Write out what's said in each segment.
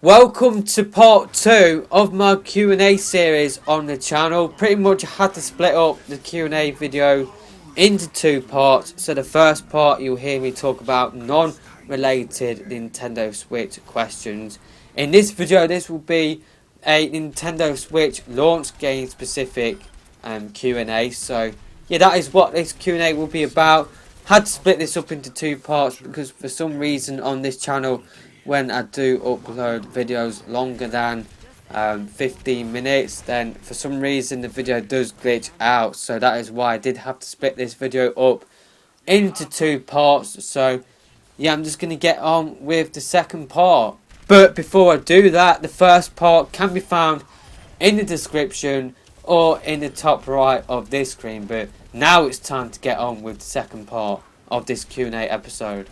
Welcome to part 2 of my Q&A series on the channel. Pretty much I had to split up the Q&A video into 2 parts. So the first part you'll hear me talk about non-related Nintendo Switch questions. In this video this will be a Nintendo Switch launch game specific Q&A. So yeah, that is what this Q&A will be about. Had to split this up into 2 parts because for some reason on this channel, when I do upload videos longer than 15 minutes, then for some reason the video does glitch out. So that is why I did have to split this video up into 2 parts. So yeah, I'm just going to get on with the second part. But before I do that, the first part can be found in the description or in the top right of this screen. But now it's time to get on with the second part of this Q&A episode.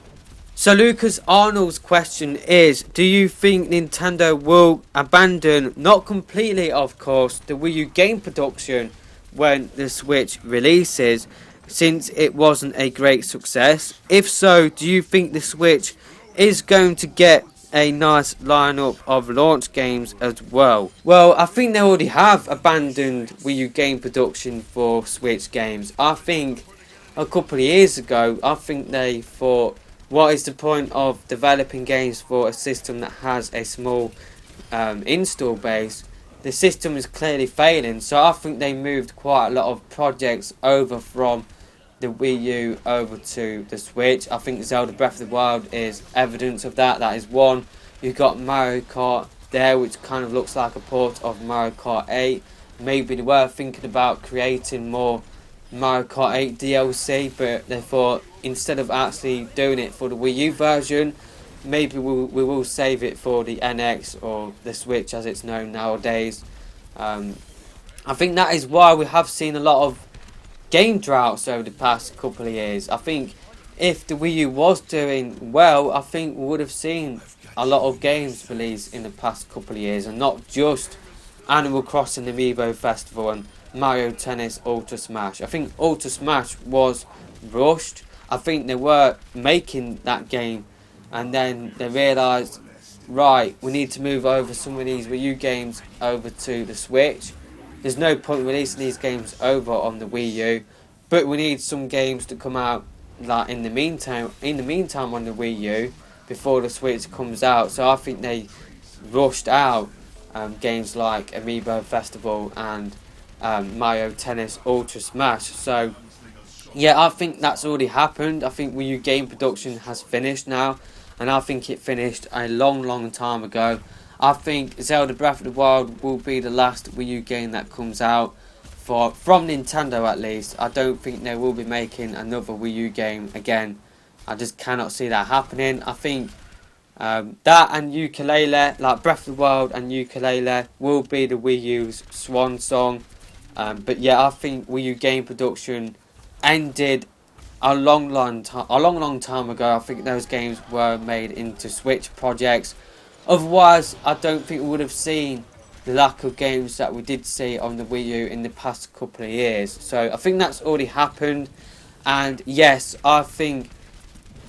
So Lucas Arnold's question is, do you think Nintendo will abandon, not completely of course, the Wii U game production when the Switch releases, since it wasn't a great success? If so, do you think the Switch is going to get a nice lineup of launch games as well? Well, I think they already have abandoned Wii U game production for Switch games. I think a couple of years ago, I think they thought, what is the point of developing games for a system that has a small install base? The system is clearly failing, so I think they moved quite a lot of projects over from the Wii U over to the Switch. I think Zelda Breath of the Wild is evidence of that. That is one. You've got Mario Kart there, which kind of looks like a port of Mario Kart 8. Maybe they were thinking about creating more Mario Kart 8 DLC, but they thought instead of actually doing it for the Wii U version, maybe we will save it for the NX or the Switch as it's known nowadays. I think that is why we have seen a lot of game droughts over the past couple of years. I think if the Wii U was doing well, I think we would have seen a lot of games released in the past couple of years, and not just Animal Crossing Amiibo Festival and Mario Tennis Ultra Smash. I think Ultra Smash was rushed. I think they were making that game and then they realised, right, we need to move over some of these Wii U games over to the Switch. There's no point releasing these games over on the Wii U, but we need some games to come out like in the meantime on the Wii U before the Switch comes out. So I think they rushed out games like Amiibo Festival and Mario Tennis Ultra Smash. So yeah, I think that's already happened. I think Wii U game production has finished now, and I think it finished a long time ago. I think Zelda Breath of the Wild will be the last Wii U game that comes out from Nintendo at least. I don't think they will be making another Wii U game again. I just cannot see that happening. I think that and Ukulele, like Breath of the Wild and Ukulele, will be the Wii U's swan song. But yeah, I think Wii U game production ended a long time ago. I think those games were made into Switch projects. Otherwise, I don't think we would have seen the lack of games that we did see on the Wii U in the past couple of years. So I think that's already happened. And yes, I think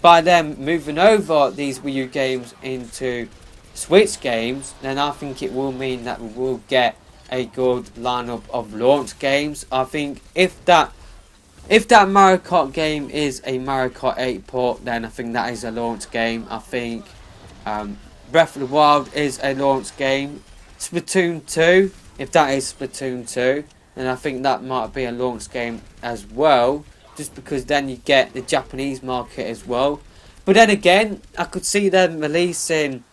by them moving over these Wii U games into Switch games, then I think it will mean that we will get a good lineup of launch games. I think if that Mario Kart game is a Mario Kart 8 port, then I think that is a launch game. I think Breath of the Wild is a launch game. Splatoon 2, if that is Splatoon 2, then I think that might be a launch game as well, just because then you get the Japanese market as well. But then again, I could see them releasing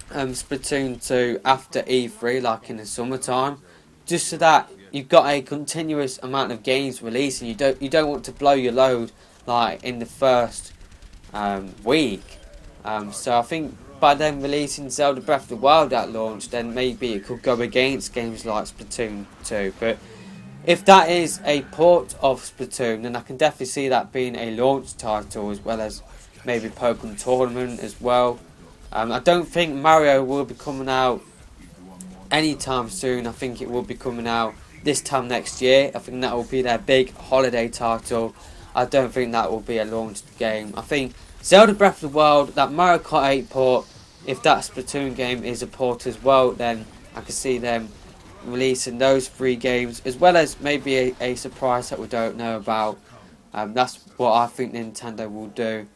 Splatoon 2 after E3, like in the summertime, just so that you've got a continuous amount of games releasing. You don't want to blow your load like in the first week. So I think by them releasing Zelda Breath of the Wild at launch, then maybe it could go against games like Splatoon 2. But if that is a port of Splatoon, then I can definitely see that being a launch title, as well as maybe Pokemon Tournament as well. I don't think Mario will be coming out anytime soon. I think it will be coming out this time next year. I think that will be their big holiday title. I don't think that will be a launched game. I think Zelda Breath of the Wild, that Mario Kart 8 port, if that Splatoon game is a port as well, then I can see them releasing those 3 games, as well as maybe a surprise that we don't know about. That's what I think Nintendo will do.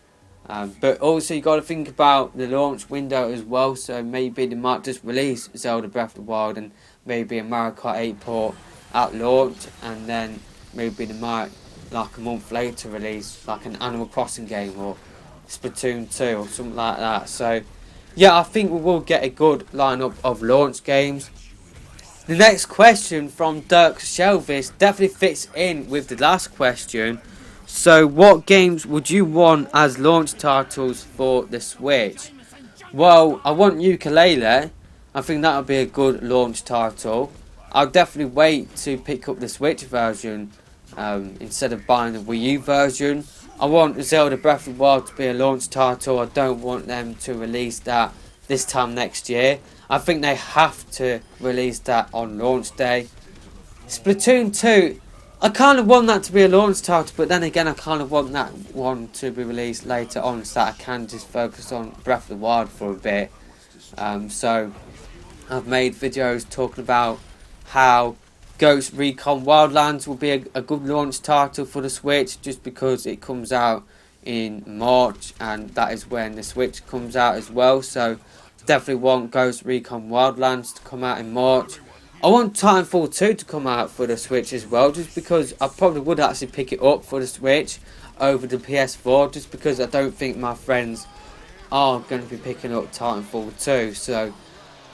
But also you got to think about the launch window as well. So maybe they might just release Zelda Breath of the Wild and maybe a Mario Kart 8 port at launch, and then maybe they might, like a month later, release like an Animal Crossing game or Splatoon 2 or something like that. So yeah, I think we will get a good lineup of launch games. The next question from Dirk Shelvis definitely fits in with the last question. So, what games would you want as launch titles for the Switch? Well, I want Ukulele. I think that would be a good launch title. I'll definitely wait to pick up the Switch version instead of buying the Wii U version. I want Zelda Breath of the Wild to be a launch title. I don't want them to release that this time next year. I think they have to release that on launch day. Splatoon 2, I kind of want that to be a launch title, but then again I kind of want that one to be released later on so that I can just focus on Breath of the Wild for a bit. So I've made videos talking about how Ghost Recon Wildlands will be a good launch title for the Switch, just because it comes out in March and that is when the Switch comes out as well. So definitely want Ghost Recon Wildlands to come out in March. I want Titanfall 2 to come out for the Switch as well, just because I probably would actually pick it up for the Switch over the PS4, just because I don't think my friends are going to be picking up Titanfall 2. So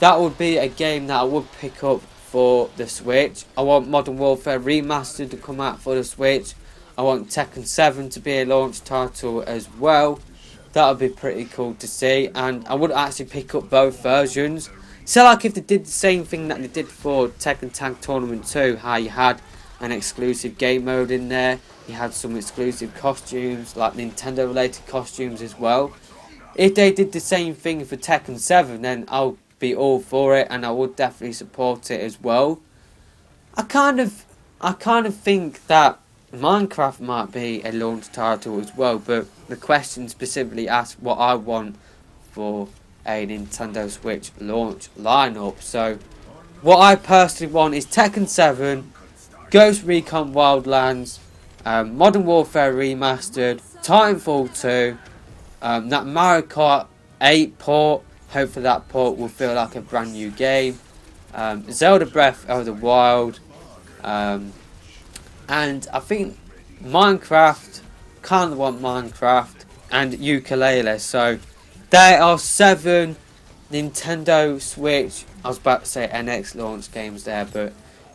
that would be a game that I would pick up for the Switch. I want Modern Warfare Remastered to come out for the Switch. I want Tekken 7 to be a launch title as well. That would be pretty cool to see, and I would actually pick up both versions. So like if they did the same thing that they did for Tekken Tag Tournament 2, how you had an exclusive game mode in there, you had some exclusive costumes, like Nintendo related costumes as well. If they did the same thing for Tekken 7, then I'll be all for it, and I would definitely support it as well. I kind of think that Minecraft might be a launch title as well, but the question specifically asked what I want for a Nintendo Switch launch lineup. So what I personally want is Tekken 7, Ghost Recon Wildlands, Modern Warfare Remastered, Titanfall 2, that Mario Kart 8 port. Hopefully that port will feel like a brand new game. Zelda Breath of the Wild, and I think Minecraft, kind of want Minecraft, and Ukulele. So there are 7 Nintendo Switch, I was about to say NX launch games there, but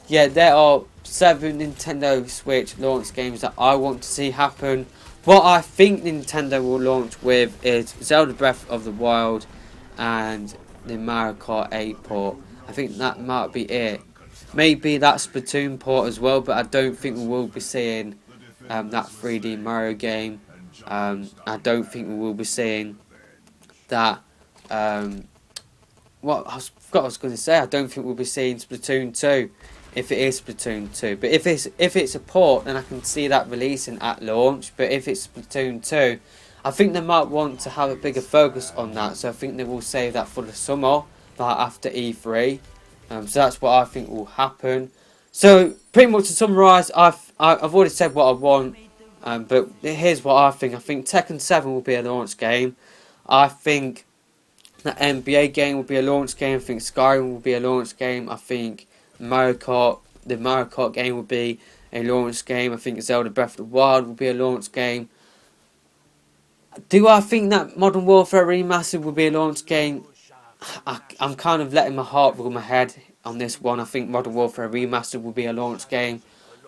yeah, there are 7 Nintendo Switch launch games that I want to see happen. What I think Nintendo will launch with is Zelda Breath of the Wild and the Mario Kart 8 port. I think that might be it. Maybe that Splatoon port as well, but I don't think we will be seeing that 3D Mario game. I don't think we will be seeing that. What I forgot what I was going to say. I don't think we'll be seeing Splatoon 2 if it is Splatoon 2. But if it's a port, then I can see that releasing at launch. But if it's Splatoon 2, I think they might want to have a bigger focus on that. So I think they will save that for the summer, like after E3. So that's what I think will happen. So pretty much to summarise, I've already said what I want. But here's what I think. I think Tekken 7 will be a launch game. I think the NBA game will be a launch game. I think Skyrim will be a launch game. I think the Mario Kart game will be a launch game. I think Zelda Breath of the Wild will be a launch game. Do I think that Modern Warfare Remastered will be a launch game? I'm kind of letting my heart rule my head on this one. I think Modern Warfare Remastered will be a launch game.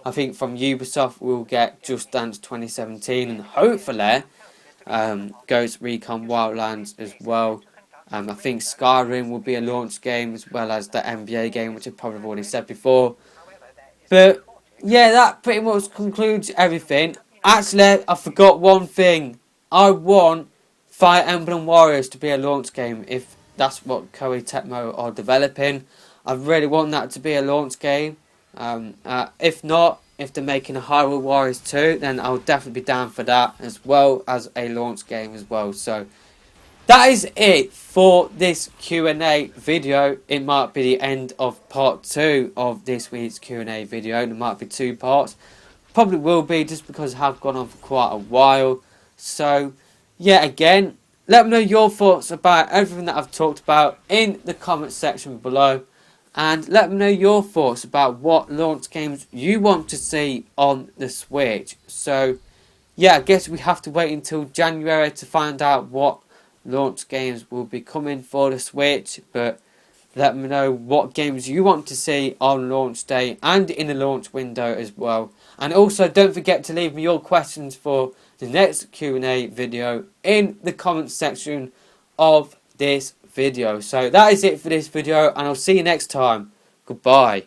I think from Ubisoft we'll get Just Dance 2017 and hopefully Ghost Recon Wildlands as well. I think Skyrim will be a launch game as well as the NBA game, which I've probably already said before. But yeah, that pretty much concludes everything. Actually, I forgot one thing. I want Fire Emblem Warriors to be a launch game if that's what Koei Tecmo are developing. I really want that to be a launch game. If not, if they're making a Hyrule Warriors 2, then I'll definitely be down for that as well as a launch game as well. So that is it for this Q&A video. It might be the end of part 2 of this week's Q&A video. There might be 2 parts. Probably will be, just because I have gone on for quite a while. So, yeah, again, let me know your thoughts about everything that I've talked about in the comment section below. And let me know your thoughts about what launch games you want to see on the Switch. So, yeah, I guess we have to wait until January to find out what launch games will be coming for the Switch. But let me know what games you want to see on launch day and in the launch window as well. And also, don't forget to leave me your questions for the next Q&A video in the comments section of this video. So that is it for this video, and I'll see you next time. Goodbye.